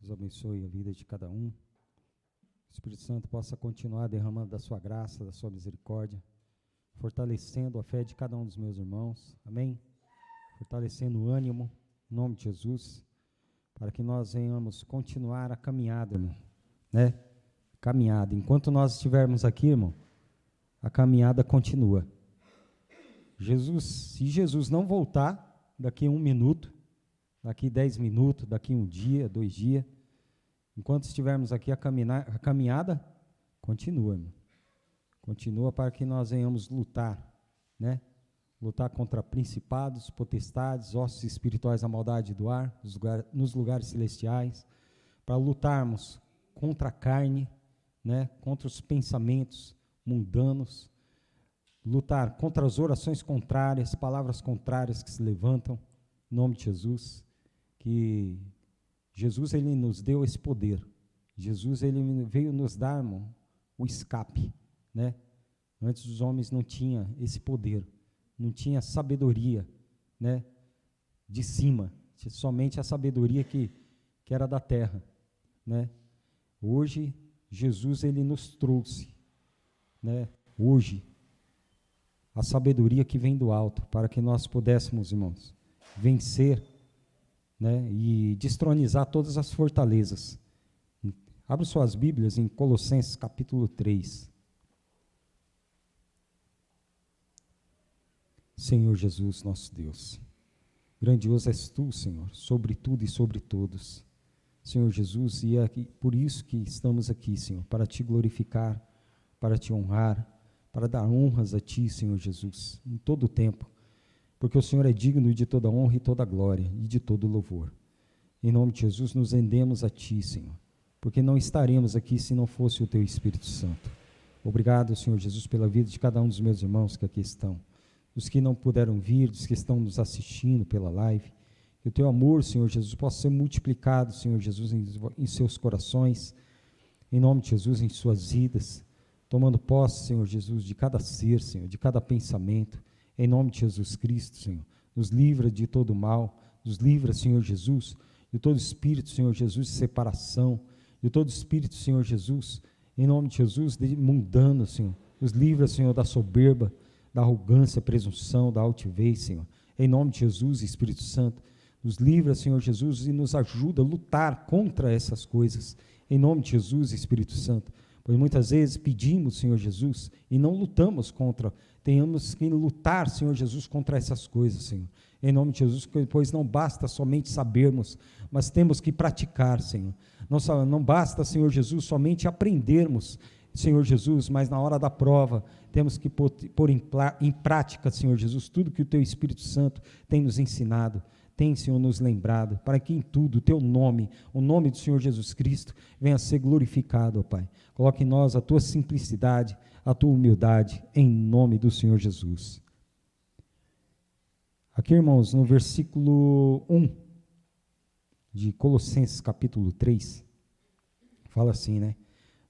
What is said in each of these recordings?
Deus abençoe a vida de cada um. O Espírito Santo possa continuar derramando da sua graça, da sua misericórdia, fortalecendo a fé de cada um dos meus irmãos, amém? Fortalecendo o ânimo, em nome de Jesus, para que nós venhamos continuar a caminhada, irmão, né? Caminhada. Enquanto nós estivermos aqui, irmão, a caminhada continua. Se Jesus não voltar daqui 1 minuto, daqui 10 minutos, daqui 1 dia, 2 dias, enquanto estivermos aqui, a caminhada continua, irmão. Continua para que nós venhamos lutar, né? Lutar contra principados, potestades, ossos espirituais da maldade do ar, nos lugares celestiais, para lutarmos contra a carne, né? Contra os pensamentos mundanos, lutar contra as orações contrárias, palavras contrárias que se levantam, em nome de Jesus, que Jesus, ele nos deu esse poder. Jesus, ele veio nos dar, irmão, o escape, né? Antes os homens não tinham esse poder, não tinha sabedoria, né? De cima, somente a sabedoria que era da terra, né? Hoje, Jesus, ele nos trouxe, né? Hoje, a sabedoria que vem do alto, para que nós pudéssemos, irmãos, vencer, né, e destronizar todas as fortalezas. Abra suas Bíblias em Colossenses capítulo 3. Senhor Jesus, nosso Deus, grandioso és Tu, Senhor, sobre tudo e sobre todos. Senhor Jesus, e é por isso que estamos aqui, Senhor, para Te glorificar, para Te honrar, para dar honras a Ti, Senhor Jesus, em todo o tempo, porque o Senhor é digno de toda honra e toda glória e de todo louvor. Em nome de Jesus, nos rendemos a Ti, Senhor, porque não estaremos aqui se não fosse o Teu Espírito Santo. Obrigado, Senhor Jesus, pela vida de cada um dos meus irmãos que aqui estão, dos que não puderam vir, dos que estão nos assistindo pela live. Que o Teu amor, Senhor Jesus, possa ser multiplicado, Senhor Jesus, em seus corações, em nome de Jesus, em suas vidas, tomando posse, Senhor Jesus, de cada ser, Senhor, de cada pensamento, em nome de Jesus Cristo, Senhor. Nos livra de todo mal, nos livra, Senhor Jesus, de todo espírito, Senhor Jesus, de separação, de todo espírito, Senhor Jesus, em nome de Jesus, de mundano, Senhor. Nos livra, Senhor, da soberba, da arrogância, presunção, da altivez, Senhor. Em nome de Jesus, Espírito Santo, nos livra, Senhor Jesus, e nos ajuda a lutar contra essas coisas. Em nome de Jesus, Espírito Santo. Pois muitas vezes pedimos, Senhor Jesus, e não lutamos contra, tenhamos que lutar, Senhor Jesus, contra essas coisas, Senhor. Em nome de Jesus, pois não basta somente sabermos, mas temos que praticar, Senhor. Não basta, Senhor Jesus, somente aprendermos, Senhor Jesus, mas na hora da prova, temos que pôr em prática, Senhor Jesus, tudo que o Teu Espírito Santo tem nos ensinado. Tem, Senhor, nos lembrado, para que em tudo o Teu nome, o nome do Senhor Jesus Cristo, venha a ser glorificado, ó Pai. Coloque em nós a Tua simplicidade, a Tua humildade, em nome do Senhor Jesus. Aqui, irmãos, no versículo 1 de Colossenses capítulo 3, fala assim, né?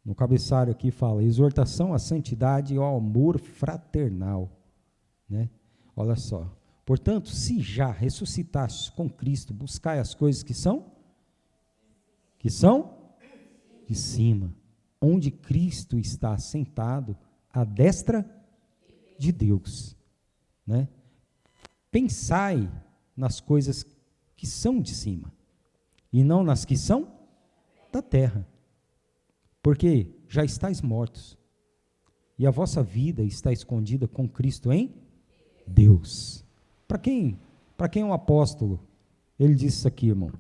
No cabeçalho aqui fala, exortação à santidade e ao amor fraternal, né? Olha só. Portanto, se já ressuscitastes com Cristo, buscai as coisas que são de cima, onde Cristo está sentado à destra de Deus, né? Pensai nas coisas que são de cima, e não nas que são da terra, porque já estáis mortos, e a vossa vida está escondida com Cristo em Deus. Para quem é um apóstolo, ele disse isso aqui, irmão.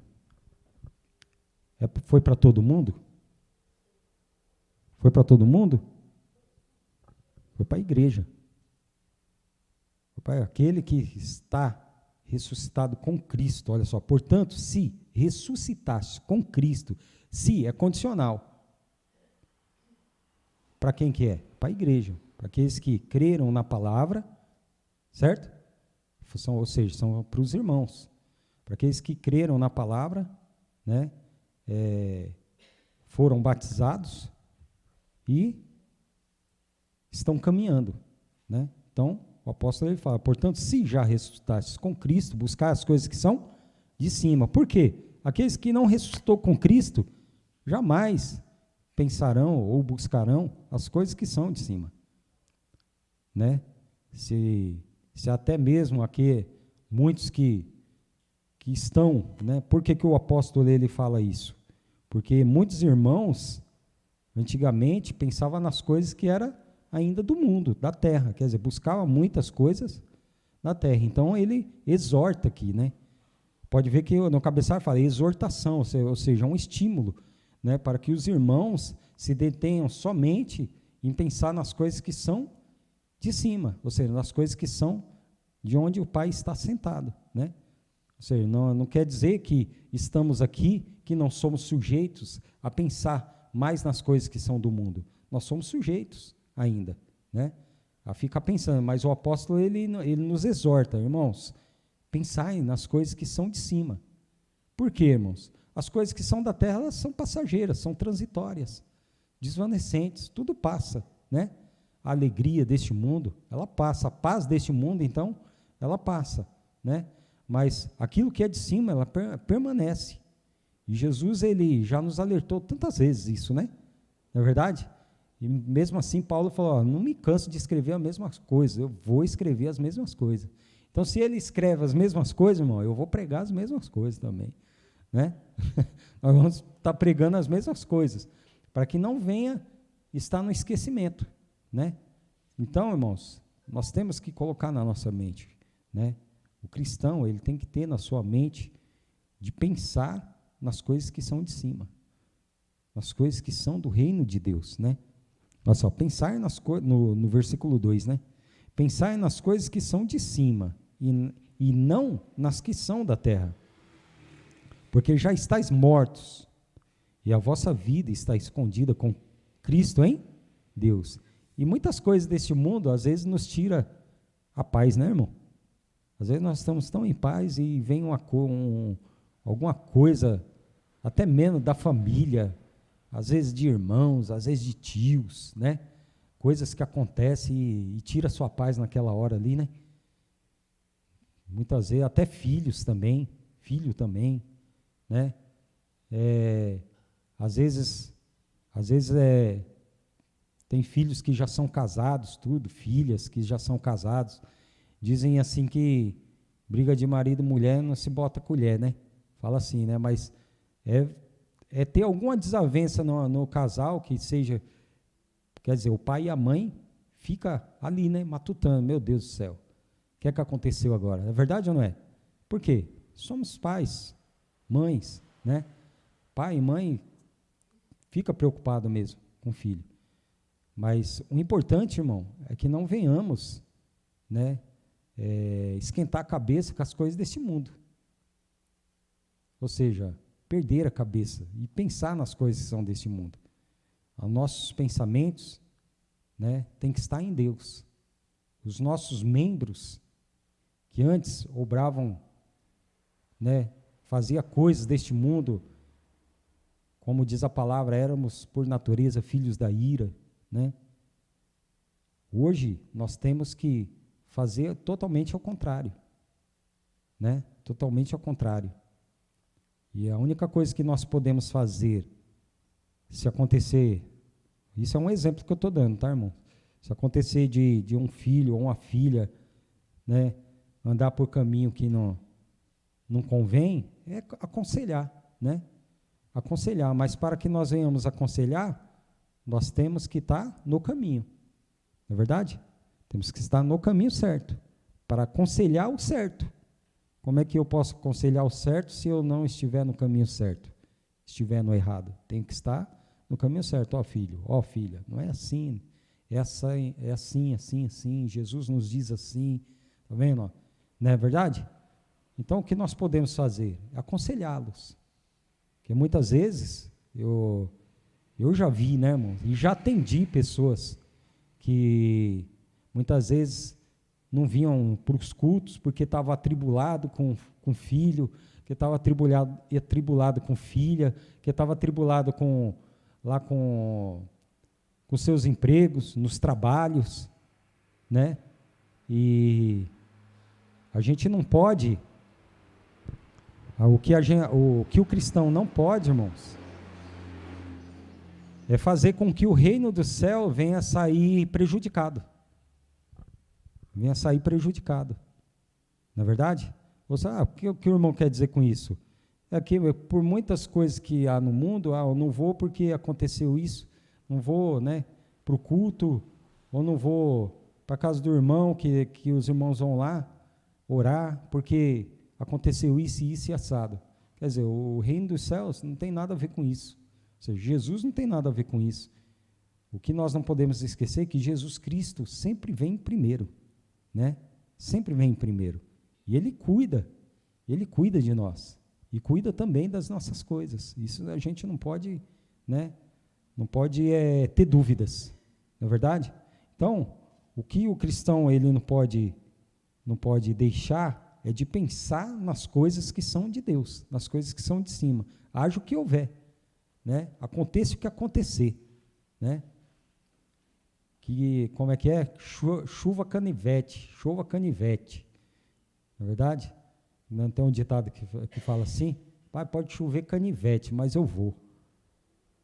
Foi para todo mundo? Foi para todo mundo? Foi para a igreja. Foi para aquele que está ressuscitado com Cristo. Olha só, portanto, se ressuscitaste com Cristo, se é condicional. Para quem que é? Para a igreja. Para aqueles que creram na palavra, certo? Ou seja, são para os irmãos, para aqueles que creram na palavra, né, foram batizados e estão caminhando, né? Então, o apóstolo ele fala, portanto, se já ressuscitastes com Cristo, buscar as coisas que são de cima. Por quê? aqueles que não ressuscitou com Cristo, jamais pensarão ou buscarão as coisas que são de cima, né? Se até mesmo aqui, muitos que estão, né? Por que o apóstolo ele fala isso? Porque muitos irmãos, antigamente, pensavam nas coisas que era ainda do mundo, da terra, quer dizer, buscava muitas coisas da terra. Então, ele exorta aqui, né? Pode ver que no cabeçalho fala exortação, ou seja, um estímulo, né, para que os irmãos se detenham somente em pensar nas coisas que são de cima, ou seja, nas coisas que são de onde o Pai está sentado, né? Ou seja, não quer dizer que estamos aqui, que não somos sujeitos a pensar mais nas coisas que são do mundo. Nós somos sujeitos ainda, né? A ficar pensando, mas o apóstolo ele nos exorta, irmãos, pensai nas coisas que são de cima. Por quê, irmãos? As coisas que são da terra, elas são passageiras, são transitórias, desvanecentes, tudo passa, né? A alegria deste mundo, ela passa, a paz deste mundo, então, ela passa, né? Mas aquilo que é de cima, ela permanece. E Jesus, ele já nos alertou tantas vezes isso, né? Não é verdade? E mesmo assim, Paulo falou, ó, não me canso de escrever as mesmas coisas, eu vou escrever as mesmas coisas. Então, se ele escreve as mesmas coisas, irmão, eu vou pregar as mesmas coisas também, né? Nós vamos estar pregando as mesmas coisas, para que não venha estar no esquecimento, né? Então, irmãos, nós temos que colocar na nossa mente, né? O cristão, ele tem que ter na sua mente de pensar nas coisas que são de cima, nas coisas que são do reino de Deus, né? Olha só, pensar nas coisas, no versículo 2, né? Pensar nas coisas que são de cima e não nas que são da terra, porque já estáis mortos e a vossa vida está escondida com Cristo em Deus. E muitas coisas deste mundo, às vezes, nos tira a paz, né, irmão? Às vezes nós estamos tão em paz e vem alguma coisa, até menos da família, às vezes de irmãos, às vezes de tios, né? Coisas que acontecem e tira a sua paz naquela hora ali, né? Muitas vezes, até filho também, né? Às vezes tem filhos que já são casados, filhas que já são casados, dizem assim que briga de marido e mulher não se bota colher, né? Fala assim, né? Mas é ter alguma desavença no casal que seja, quer dizer, o pai e a mãe fica ali, né? Matutando, meu Deus do céu, o que é que aconteceu agora? É verdade ou não é? Por quê? Somos pais, mães, né? Pai e mãe fica preocupado mesmo com o filho. Mas o importante, irmão, é que não venhamos, né, esquentar a cabeça com as coisas deste mundo. Ou seja, perder a cabeça e pensar nas coisas que são deste mundo. Os nossos pensamentos, né, têm que estar em Deus. Os nossos membros, que antes obravam, né, fazia coisas deste mundo, como diz a palavra, éramos por natureza filhos da ira, né? Hoje nós temos que fazer totalmente ao contrário, né? Totalmente ao contrário. E a única coisa que nós podemos fazer, se acontecer, isso é um exemplo que eu estou dando, tá, irmão? Se acontecer de um filho ou uma filha, né, andar por caminho que não convém, é aconselhar, né? Aconselhar, mas para que nós venhamos aconselhar, nós temos que estar no caminho, não é verdade? Temos que estar no caminho certo, para aconselhar o certo. Como é que eu posso aconselhar o certo se eu não estiver no caminho certo? Estiver no errado? Tenho que estar no caminho certo. Ó filho, ó filha, não é assim, é assim, assim, Jesus nos diz assim, está vendo? Ó? Não é verdade? Então, o que nós podemos fazer? Aconselhá-los. Porque muitas vezes, eu já vi, né, irmão, e já atendi pessoas que muitas vezes não vinham para os cultos porque estava atribulado com filho, que estava atribulado com filha, que estava atribulado com seus empregos, nos trabalhos, né? E a gente não pode O que o cristão não pode, irmãos, é fazer com que o reino do céu venha a sair prejudicado. Venha a sair prejudicado. Não é verdade? O que o irmão quer dizer com isso? É que por muitas coisas que há no mundo, eu não vou porque aconteceu isso, não vou, né, para o culto, ou não vou para a casa do irmão, que os irmãos vão lá orar, porque aconteceu isso e assado. Quer dizer, o reino dos céus não tem nada a ver com isso. Ou seja, Jesus não tem nada a ver com isso. O que nós não podemos esquecer é que Jesus Cristo sempre vem primeiro, né? Sempre vem primeiro. E Ele cuida de nós. E cuida também das nossas coisas. Isso a gente não pode, né? Não pode ter dúvidas. Não é verdade? Então, o que o cristão ele não pode deixar é de pensar nas coisas que são de Deus, nas coisas que são de cima. Haja o que houver, né? Aconteça o que acontecer, né? Como é que é? Chova canivete, não é verdade? Não tem um ditado que fala assim, pode chover canivete, mas eu vou,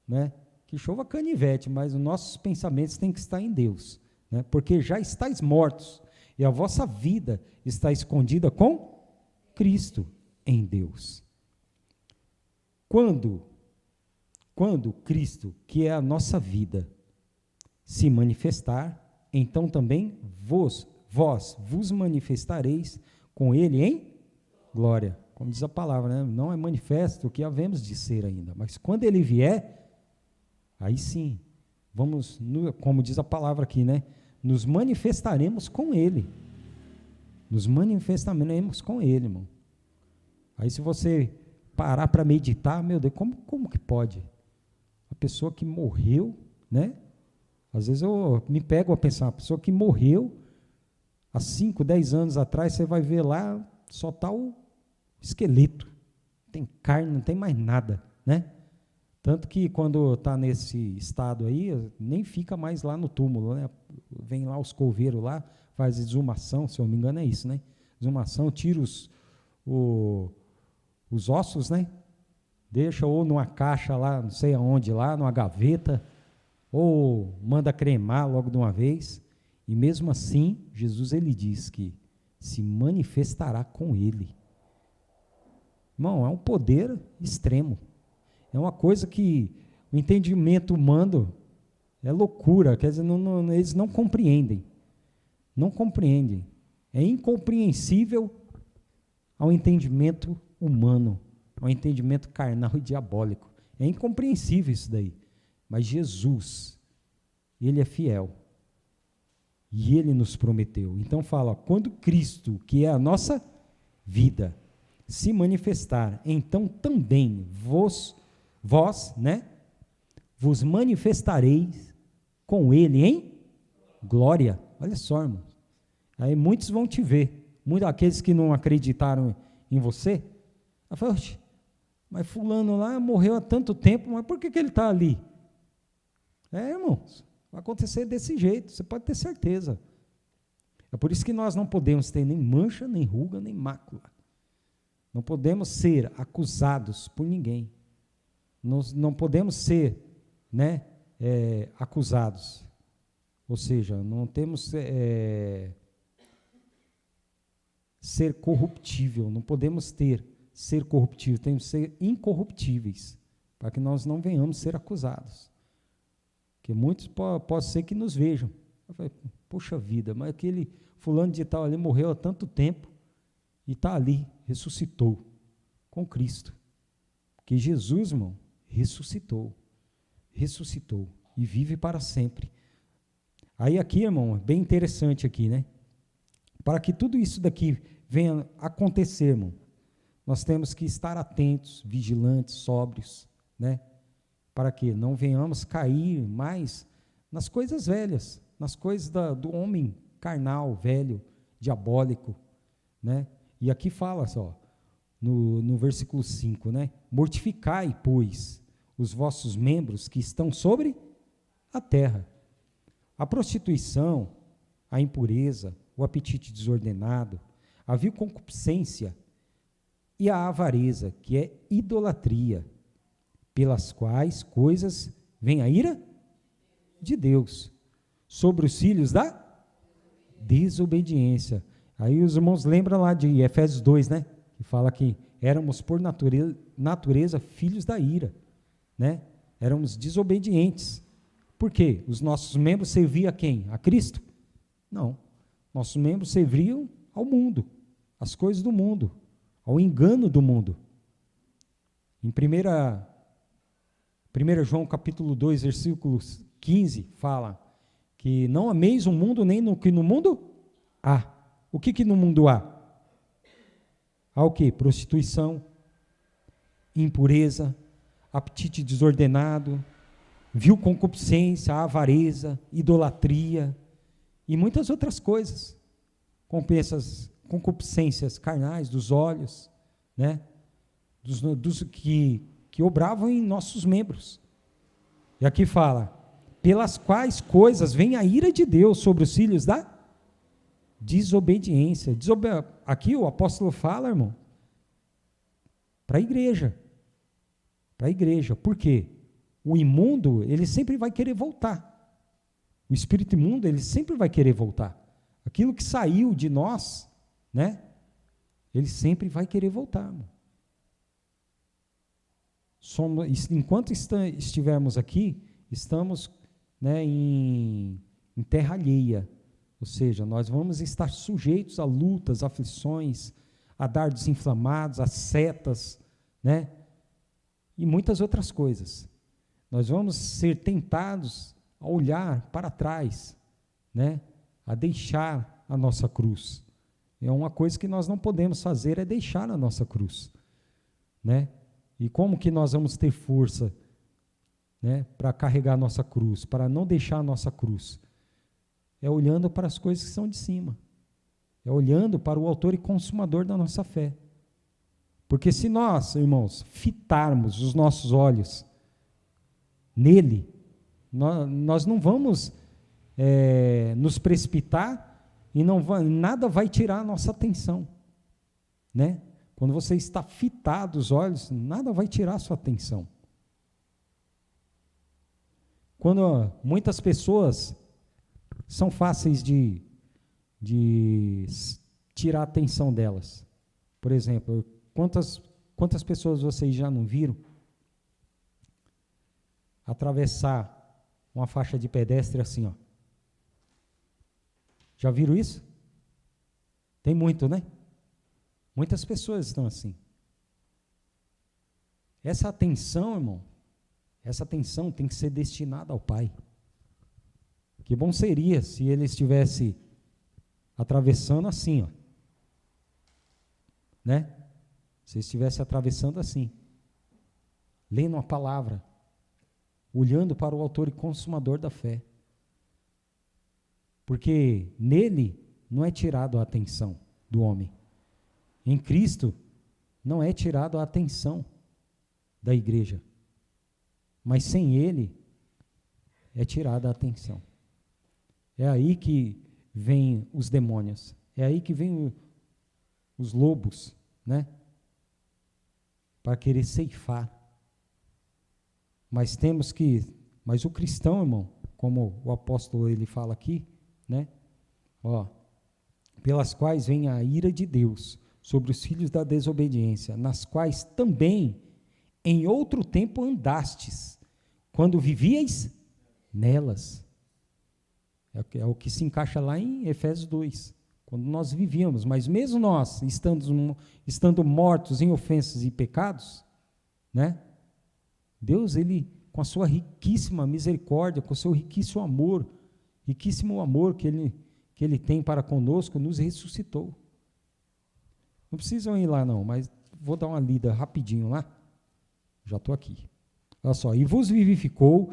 né? Que chova canivete, mas os nossos pensamentos têm que estar em Deus, né? Porque já estáis mortos, e a vossa vida está escondida com Cristo em Deus. Quando Cristo, que é a nossa vida, se manifestar, então também vós vos manifestareis com Ele em glória. Como diz a palavra, né? Não é manifesto o que havemos de ser ainda, mas quando Ele vier, aí sim, como diz a palavra aqui, né? Nos manifestaremos com Ele. Nos manifestaremos com Ele, irmão. Aí se você parar para meditar, meu Deus, como que pode? A pessoa que morreu, né? Às vezes eu me pego a pensar, a pessoa que morreu há 5, 10 anos atrás, você vai ver lá, só está o esqueleto. Não tem carne, não tem mais nada, né? Tanto que quando está nesse estado aí, nem fica mais lá no túmulo, né? Vem lá os coveiros lá, faz exumação, se eu não me engano é isso, né? Exumação, tira os ossos, né? Deixa ou numa caixa lá, não sei aonde lá, numa gaveta, ou manda cremar logo de uma vez. E mesmo assim, Jesus ele diz que se manifestará com ele. Irmão, é um poder extremo. É uma coisa que o entendimento humano é loucura, quer dizer, eles não compreendem. Não compreendem. É incompreensível ao entendimento humano, ao entendimento carnal e diabólico. É incompreensível isso daí. Mas Jesus, Ele é fiel. E Ele nos prometeu. Então fala, quando Cristo, que é a nossa vida, se manifestar, então também vós, né, vos manifestareis com Ele em glória. Olha só, irmãos. Aí muitos vão te ver. Aqueles que não acreditaram em você, falam, mas fulano lá morreu há tanto tempo, mas por que ele está ali? Irmãos, vai acontecer desse jeito, você pode ter certeza. É por isso que nós não podemos ter nem mancha, nem ruga, nem mácula. Não podemos ser acusados por ninguém. Nós não podemos ser, né, acusados. Ou seja, não temos ser corruptível, não podemos ser corruptível, temos que ser incorruptíveis, para que nós não venhamos ser acusados. Porque muitos pode ser que nos vejam. Poxa vida, mas aquele fulano de tal ali morreu há tanto tempo e está ali, ressuscitou com Cristo. Porque Jesus, irmão, ressuscitou e vive para sempre. Aí aqui, irmão, é bem interessante aqui, né? Para que tudo isso daqui venha acontecer, irmão, nós temos que estar atentos, vigilantes, sóbrios, né? Para que não venhamos cair mais nas coisas velhas, nas coisas do homem carnal, velho, diabólico, né? E aqui fala só, no versículo 5, né? Mortificai, pois, os vossos membros que estão sobre a terra. A prostituição, a impureza, o apetite desordenado, a vil concupiscência e a avareza, que é idolatria, pelas quais coisas vem a ira de Deus sobre os filhos da desobediência. Aí os irmãos lembram lá de Efésios 2, né? Que fala que éramos por natureza filhos da ira, né? Éramos desobedientes. Por quê? Os nossos membros serviam a quem? A Cristo? Não. Nossos membros serviam ao mundo, às coisas do mundo, ao engano do mundo. Em 1 João capítulo 2, versículo 15, fala que não ameis o mundo nem no que no mundo há. O que no mundo há? Há o quê? Prostituição, impureza, apetite desordenado, vil concupiscência, avareza, idolatria e muitas outras coisas. Concupiscências carnais dos olhos, né? dos que obravam em nossos membros. E aqui fala, pelas quais coisas vem a ira de Deus sobre os filhos da desobediência. Aqui o apóstolo fala, irmão, para a igreja. Para a igreja. Por quê? O imundo, ele sempre vai querer voltar. O espírito imundo, ele sempre vai querer voltar. Aquilo que saiu de nós, né? Ele sempre vai querer voltar, irmão. Enquanto estivermos aqui, estamos, né, em terra alheia. Ou seja, nós vamos estar sujeitos a lutas, aflições, a dardos inflamados, a setas, né? E muitas outras coisas. Nós vamos ser tentados a olhar para trás, né? A deixar a nossa cruz. É uma coisa que nós não podemos fazer, é deixar a nossa cruz, né? E como que nós vamos ter força, né, para carregar a nossa cruz, para não deixar a nossa cruz? É olhando para as coisas que são de cima. É olhando para o autor e consumador da nossa fé. Porque se nós, irmãos, fitarmos os nossos olhos nele, nós não vamos nos precipitar e nada vai tirar a nossa atenção, né? Quando você está fitado os olhos, nada vai tirar a sua atenção. Quando muitas pessoas são fáceis de tirar a atenção delas. Por exemplo, quantas pessoas vocês já não viram atravessar uma faixa de pedestre assim, ó? Já viram isso? Tem muito, né? Muitas pessoas estão assim. Essa atenção, irmão, essa atenção tem que ser destinada ao Pai. Que bom seria se ele estivesse atravessando assim, ó, né? Se estivesse atravessando assim, lendo a palavra, olhando para o autor e consumador da fé. Porque nele não é tirado a atenção do homem. Em Cristo não é tirado a atenção da igreja. Mas sem ele é tirada a atenção. É aí que vem os demônios. É aí que vem os lobos, né? Para querer ceifar. Mas o cristão, irmão, como o apóstolo ele fala aqui, né? Ó, pelas quais vem a ira de Deus sobre os filhos da desobediência, nas quais também em outro tempo andastes, quando vivíeis nelas. É o que se encaixa lá em Efésios 2, quando nós vivíamos, mas mesmo nós, estando mortos em ofensas e pecados, né? Deus, ele, com a sua riquíssima misericórdia, com o seu riquíssimo amor que ele tem para conosco, nos ressuscitou. Não precisam ir lá não, mas vou dar uma lida rapidinho lá. Já estou aqui. Olha só, e vos vivificou,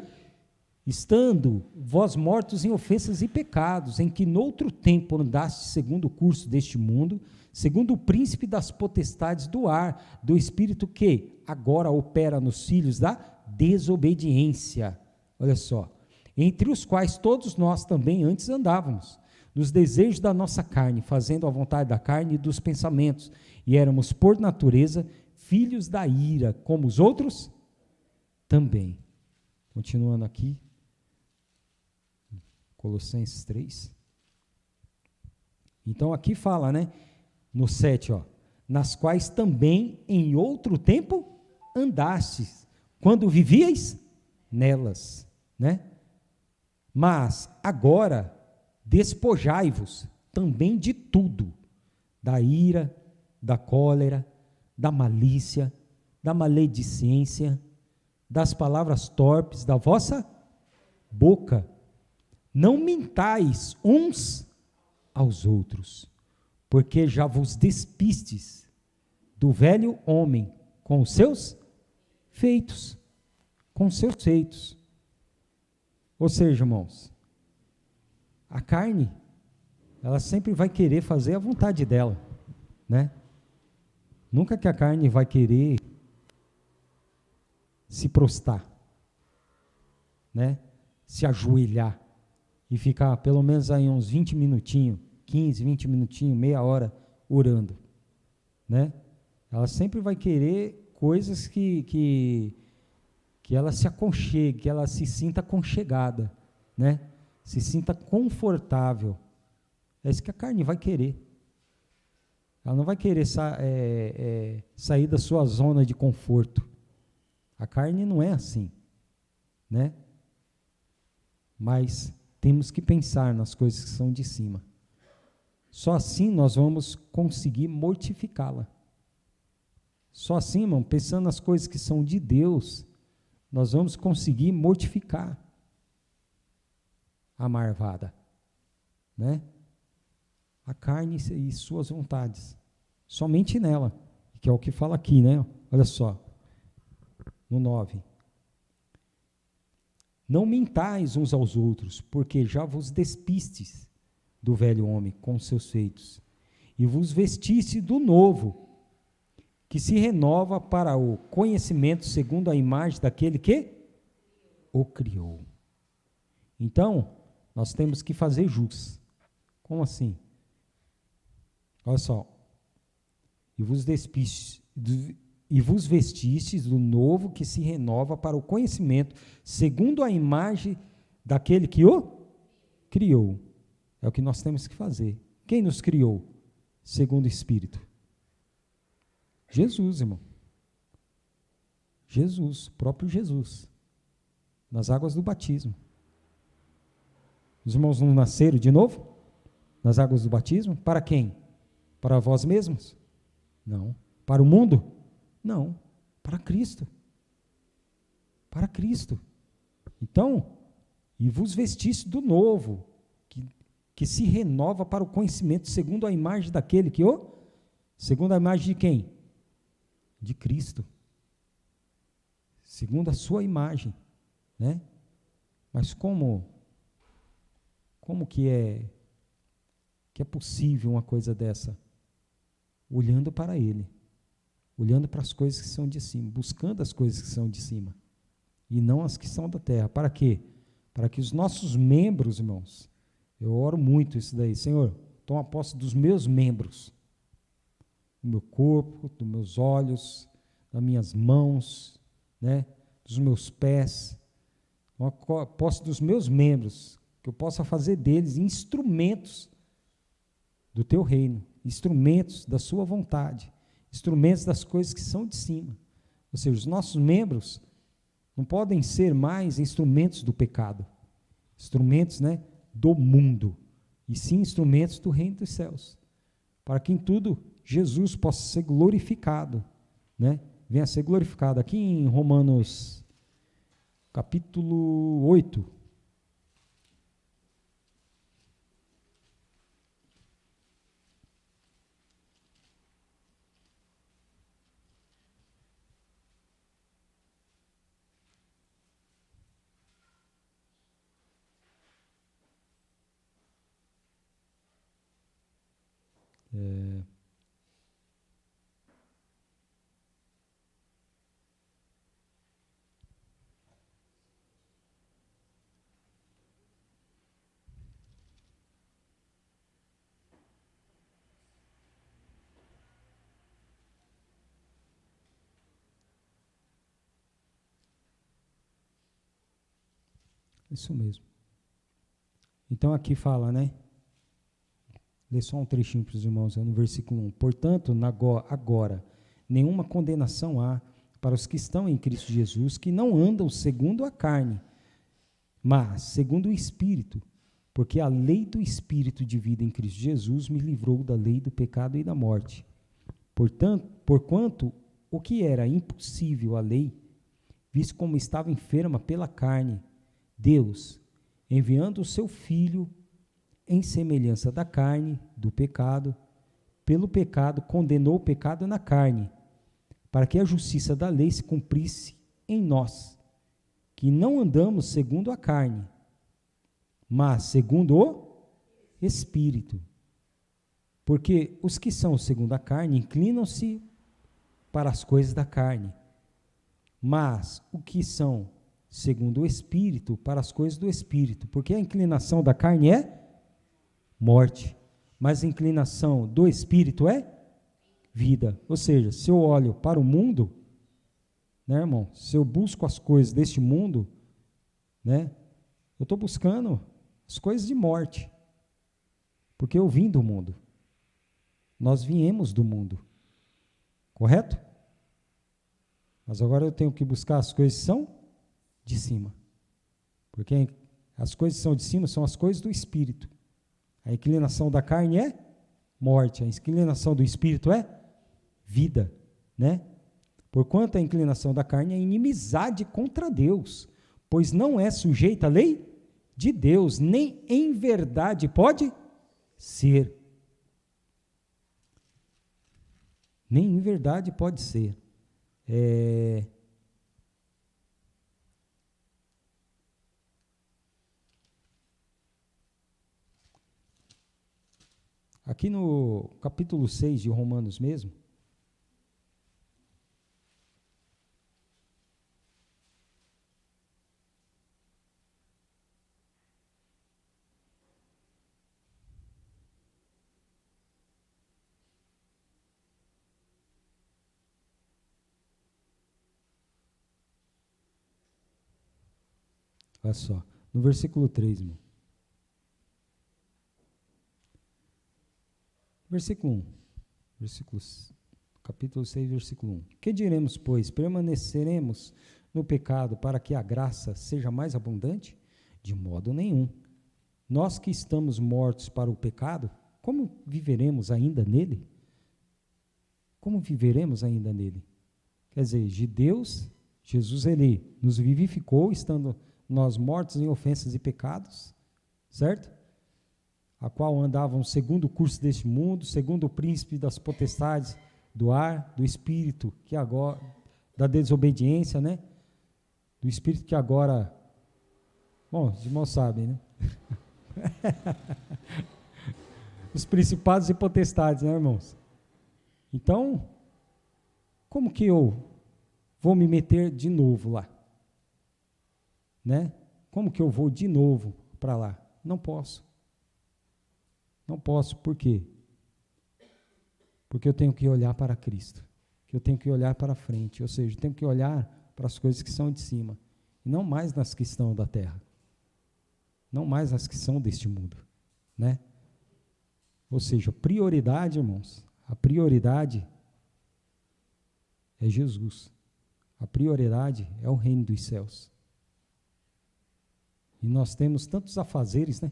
estando vós mortos em ofensas e pecados, em que noutro tempo andaste segundo o curso deste mundo, segundo o príncipe das potestades do ar, do espírito que agora opera nos filhos da desobediência. Olha só, entre os quais todos nós também antes andávamos, nos desejos da nossa carne, fazendo a vontade da carne e dos pensamentos, e éramos, por natureza, filhos da ira, como os outros também. Continuando aqui, Colossenses 3. Então aqui fala, né, no 7, nas quais também em outro tempo andastes, quando vivíeis nelas, né? Mas agora despojai-vos também de tudo, da ira, da cólera, da malícia, da maledicência, das palavras torpes da vossa boca. Não mintais uns aos outros, porque já vos despistes do velho homem com os seus feitos, com os seus feitos. Ou seja, irmãos, a carne, ela sempre vai querer fazer a vontade dela, né? Nunca que a carne vai querer se prostrar, né? Se ajoelhar e ficar pelo menos aí uns 20 minutinhos, 15, 20 minutinhos, meia hora orando, né? Ela sempre vai querer coisas que ela se aconchegue, que ela se sinta aconchegada, né? Se sinta confortável. É isso que a carne vai querer. Ela não vai querer sair da sua zona de conforto. A carne não é assim, né? Mas temos que pensar nas coisas que são de cima. Só assim nós vamos conseguir mortificá-la. Só assim, irmão, pensando nas coisas que são de Deus, nós vamos conseguir mortificar a marvada, né? A carne e suas vontades, somente nela, que é o que fala aqui, né? Olha só, no 9. Não mintais uns aos outros, porque já vos despistes do velho homem com seus feitos, e vos vestiste do novo, que se renova para o conhecimento segundo a imagem daquele que o criou. Então, nós temos que fazer jus. Como assim? Olha só. E vos vestistes do novo que se renova para o conhecimento segundo a imagem daquele que o criou. É o que nós temos que fazer. Quem nos criou? Segundo o Espírito. Jesus, irmão. Jesus, próprio Jesus. Nas águas do batismo. Os irmãos não nasceram de novo? Nas águas do batismo? Para quem? Para vós mesmos? Não. Para o mundo? Não. Para Cristo. Para Cristo. Então, e vos vestiste do novo, que se renova para o conhecimento segundo a imagem daquele que o... Segundo a imagem de quem? De Cristo. Segundo a sua imagem, né? Mas como que é possível uma coisa dessa? Olhando para Ele, olhando para as coisas que são de cima, buscando as coisas que são de cima, e não as que são da terra. Para quê? Para que os nossos membros, irmãos, eu oro muito isso daí, Senhor, toma posse dos meus membros, do meu corpo, dos meus olhos, das minhas mãos, né, dos meus pés, toma posse dos meus membros, que eu possa fazer deles instrumentos do teu reino, instrumentos da sua vontade, instrumentos das coisas que são de cima. Ou seja, os nossos membros não podem ser mais instrumentos do pecado, instrumentos, né, do mundo, e sim instrumentos do reino dos céus, para que em tudo Jesus possa ser glorificado, né? Venha a ser glorificado. Aqui em Romanos capítulo 8, Isso mesmo. Então aqui fala, né? Lê só um trechinho para os irmãos, no versículo 1. Portanto, agora, nenhuma condenação há para os que estão em Cristo Jesus, que não andam segundo a carne, mas segundo o Espírito, porque a lei do Espírito de vida em Cristo Jesus me livrou da lei do pecado e da morte. Porquanto o que era impossível à lei, visto como estava enferma pela carne, Deus, enviando o seu Filho em semelhança da carne, do pecado, pelo pecado condenou o pecado na carne, para que a justiça da lei se cumprisse em nós, que não andamos segundo a carne, mas segundo o Espírito. Porque os que são segundo a carne inclinam-se para as coisas da carne, mas os que são segundo o Espírito, para as coisas do Espírito. Porque a inclinação da carne é morte, mas a inclinação do Espírito é vida. Ou seja, se eu olho para o mundo, né, irmão, se eu busco as coisas deste mundo, né, eu estou buscando as coisas de morte, porque eu vim do mundo. Nós viemos do mundo, correto? Mas agora eu tenho que buscar as coisas que são de cima, porque as coisas que são de cima são as coisas do Espírito. A inclinação da carne é morte, a inclinação do Espírito é vida, né? Porquanto a inclinação da carne é inimizade contra Deus, pois não é sujeita à lei de Deus, nem em verdade pode ser. Nem em verdade pode ser. Aqui no capítulo 6 de Romanos mesmo, olha só, no versículo 3, irmão. Versículo 1, capítulo 6, versículo 1. Que diremos, pois? Permaneceremos no pecado para que a graça seja mais abundante? De modo nenhum. Nós que estamos mortos para o pecado, como viveremos ainda nele? Como viveremos ainda nele? Quer dizer, de Deus, Jesus, ele nos vivificou, estando nós mortos em ofensas e pecados, certo? A qual andavam segundo o curso deste mundo, segundo o príncipe das potestades do ar, do espírito que agora, da desobediência, né? Do espírito que agora, bom, os irmãos sabem, né? Os principados e potestades, né, irmãos? Então, como que eu vou me meter de novo lá? Né? Como que eu vou de novo para lá? Não posso. Não posso, por quê? Porque eu tenho que olhar para Cristo, que eu tenho que olhar para frente, ou seja, eu tenho que olhar para as coisas que são de cima, e não mais nas que estão da terra, não mais nas que são deste mundo, né? Ou seja, prioridade, irmãos, a prioridade é Jesus, a prioridade é o reino dos céus, e nós temos tantos afazeres, né,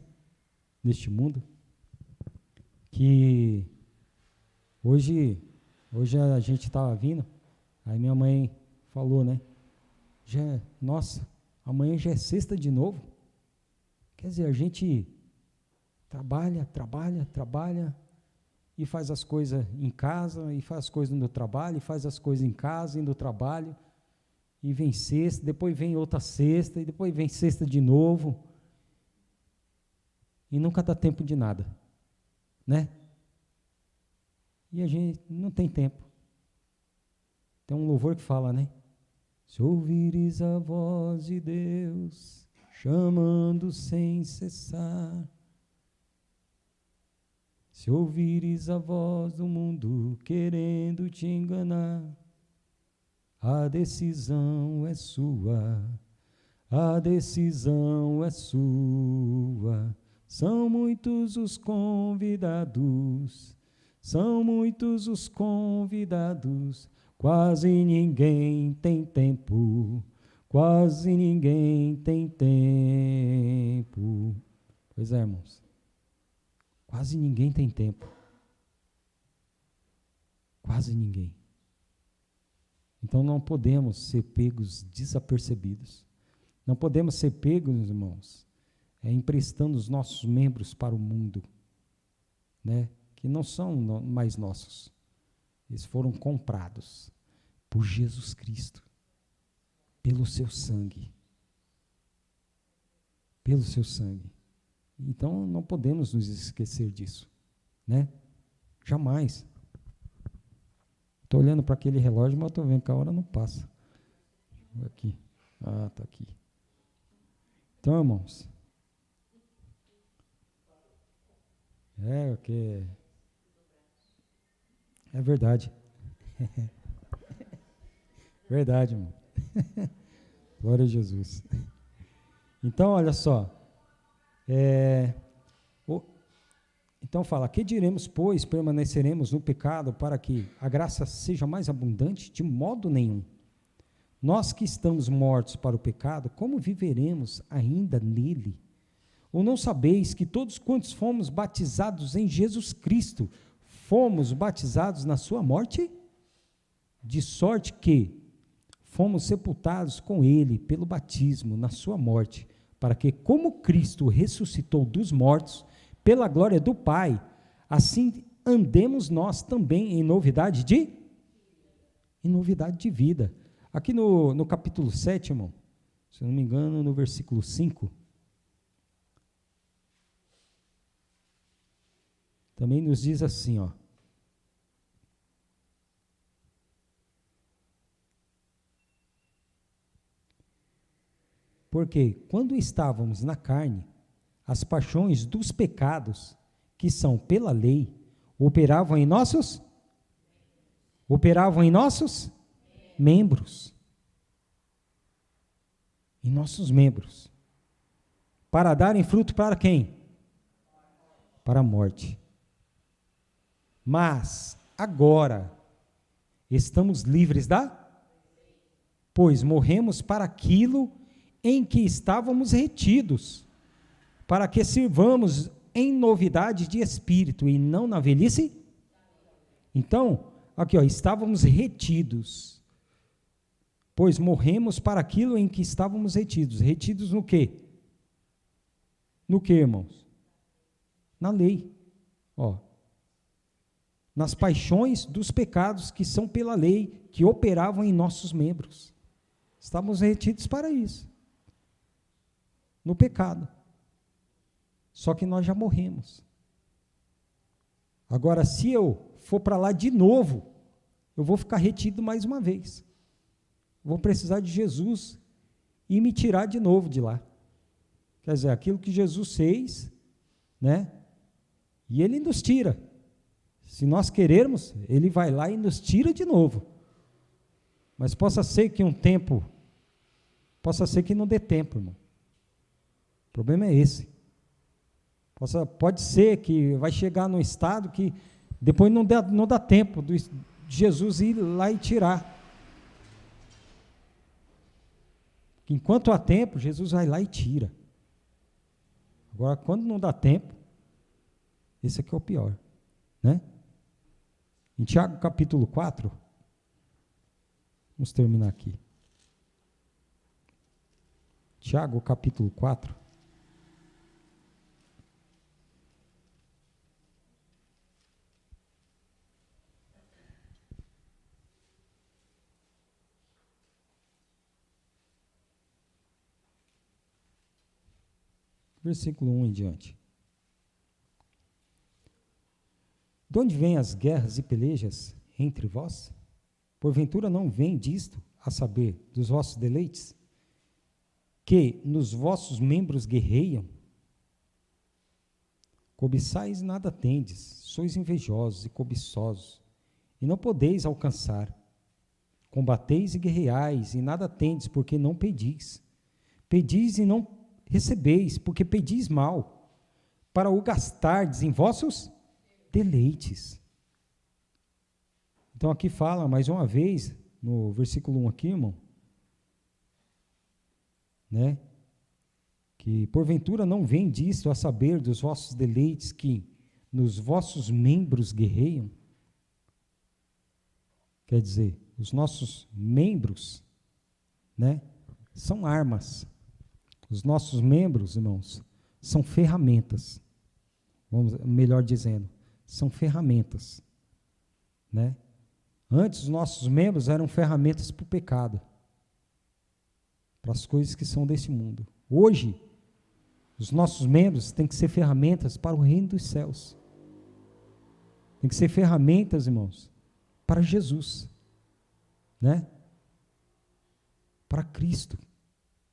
neste mundo, que hoje a gente estava vindo, aí minha mãe falou, né, nossa, amanhã já é sexta de novo, quer dizer, a gente trabalha, e faz as coisas em casa, e faz as coisas no trabalho, e faz as coisas em casa e no trabalho, e vem sexta, depois vem outra sexta, e depois vem sexta de novo, e nunca dá tempo de nada, né? E a gente não tem tempo. Tem um louvor que fala, né? Se ouvires a voz de Deus, chamando sem cessar, se ouvires a voz do mundo, querendo te enganar, a decisão é sua, a decisão é sua. São muitos os convidados, são muitos os convidados, quase ninguém tem tempo, quase ninguém tem tempo. Pois é, irmãos, quase ninguém tem tempo, quase ninguém. Então não podemos ser pegos desapercebidos, não podemos ser pegos, irmãos, emprestando os nossos membros para o mundo, né? Que não são mais nossos. Eles foram comprados por Jesus Cristo, pelo seu sangue. Pelo seu sangue. Então, não podemos nos esquecer disso, né? Jamais. Estou olhando para aquele relógio, mas estou vendo que a hora não passa. Aqui. Ah, está aqui. Então, irmãos, é verdade. Verdade, irmão. Glória a Jesus. Então, olha só. Então fala, que diremos, pois, permaneceremos no pecado para que a graça seja mais abundante? De modo nenhum. Nós que estamos mortos para o pecado, como viveremos ainda nele? Ou não sabeis que todos quantos fomos batizados em Jesus Cristo, fomos batizados na sua morte? De sorte que fomos sepultados com ele pelo batismo na sua morte, para que, como Cristo ressuscitou dos mortos, pela glória do Pai, assim andemos nós também em novidade de vida. Aqui no capítulo 7, irmão, se eu não me engano, no versículo 5, também nos diz assim, ó. Porque quando estávamos na carne, as paixões dos pecados, que são pela lei, operavam em nossos membros. Em nossos membros. Para darem fruto para quem? Para a morte. Mas, agora, estamos livres pois morremos para aquilo em que estávamos retidos, para que sirvamos em novidade de espírito e não na velhice. Então, aqui, ó, estávamos retidos, pois morremos para aquilo em que estávamos retidos. Retidos no quê? No quê, irmãos? Na lei, ó. Nas paixões dos pecados que são pela lei, que operavam em nossos membros. Estávamos retidos para isso. No pecado. Só que nós já morremos. Agora, se eu for para lá de novo, eu vou ficar retido mais uma vez. Vou precisar de Jesus e me tirar de novo de lá. Quer dizer, aquilo que Jesus fez, né? E ele nos tira. Se nós querermos, ele vai lá e nos tira de novo. Mas possa ser que possa ser que não dê tempo, irmão. O problema é esse. Pode ser que vai chegar num estado que depois não dá tempo de Jesus ir lá e tirar. Enquanto há tempo, Jesus vai lá e tira. Agora, quando não dá tempo, esse aqui é o pior, né? Em Tiago capítulo 4, vamos terminar aqui. Tiago capítulo 4. Versículo 1 em diante. De onde vêm as guerras e pelejas entre vós? Porventura não vem disto, a saber, dos vossos deleites, que nos vossos membros guerreiam? Cobiçais e nada tendes, sois invejosos e cobiçosos, e não podeis alcançar. Combateis e guerreais, e nada tendes, porque não pedis. Pedis e não recebeis, porque pedis mal, para o gastardes em vossos deleites. Então aqui fala, mais uma vez, no versículo 1 aqui, irmão, né? Que porventura não vem disto a saber dos vossos deleites que nos vossos membros guerreiam. Quer dizer, os nossos membros, né, são armas. Os nossos membros, irmãos, são ferramentas. Melhor dizendo, são ferramentas, né? Antes, os nossos membros eram ferramentas para o pecado, para as coisas que são desse mundo. Hoje, os nossos membros têm que ser ferramentas para o reino dos céus. Tem que ser ferramentas, irmãos, para Jesus, né? Para Cristo,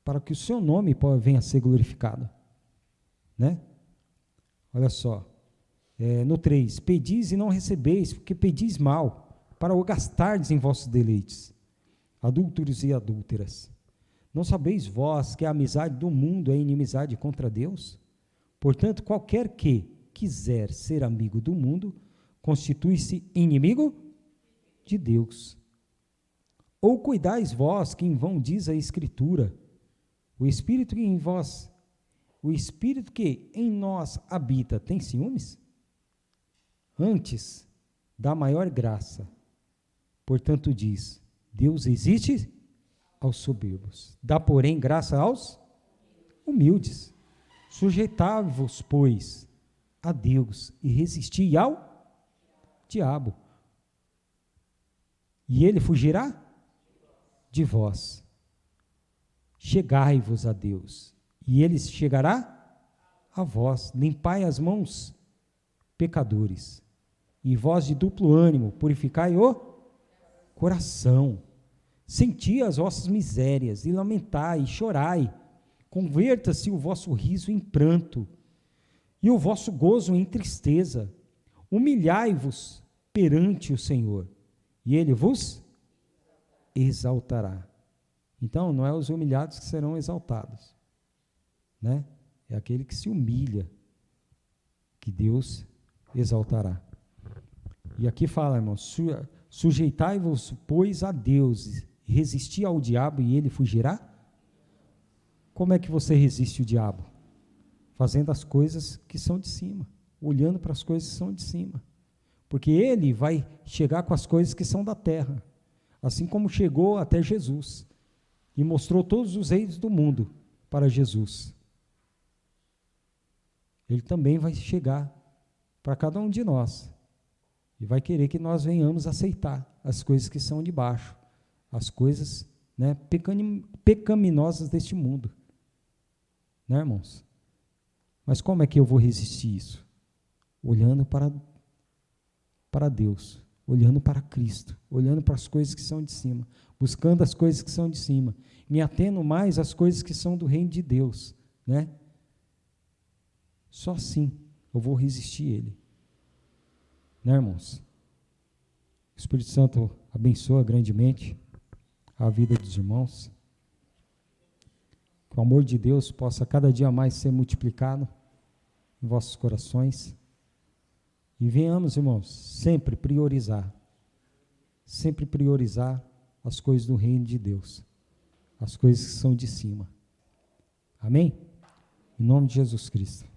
para que o seu nome venha a ser glorificado, né? Olha só, no 3, pedis e não recebeis, porque pedis mal, para o gastardes em vossos deleites, adúlteros e adúlteras. Não sabeis vós que a amizade do mundo é inimizade contra Deus? Portanto, qualquer que quiser ser amigo do mundo, constitui-se inimigo de Deus. Ou cuidais vós que em vão diz a Escritura, o Espírito que em nós habita tem ciúmes? Antes, dá maior graça. Portanto diz, Deus existe aos soberbos, dá porém graça aos humildes. Sujeitai-vos, pois, a Deus e resisti ao diabo, e ele fugirá de vós. Chegai-vos a Deus, e ele chegará a vós. Limpai as mãos, pecadores, e vós de duplo ânimo, purificai o coração. Senti as vossas misérias, e lamentai, e chorai. Converta-se o vosso riso em pranto, e o vosso gozo em tristeza. Humilhai-vos perante o Senhor, e ele vos exaltará. Então, não é os humilhados que serão exaltados, né? É aquele que se humilha, que Deus exaltará. E aqui fala, irmãos, sujeitai-vos, pois, a Deus, resisti ao diabo e ele fugirá? Como é que você resiste o diabo? Fazendo as coisas que são de cima, olhando para as coisas que são de cima. Porque ele vai chegar com as coisas que são da terra, assim como chegou até Jesus, e mostrou todos os reis do mundo para Jesus. Ele também vai chegar para cada um de nós, e vai querer que nós venhamos aceitar as coisas que são de baixo, as coisas, né, pecaminosas deste mundo. Né, irmãos? Mas como é que eu vou resistir isso? Olhando para Deus, olhando para Cristo, olhando para as coisas que são de cima, buscando as coisas que são de cima, me atendo mais às coisas que são do reino de Deus, né? Só assim eu vou resistir ele. Né, irmãos? O Espírito Santo abençoa grandemente a vida dos irmãos. Que o amor de Deus possa cada dia mais ser multiplicado em vossos corações. E venhamos, irmãos, sempre priorizar as coisas do reino de Deus, as coisas que são de cima. Amém? Em nome de Jesus Cristo.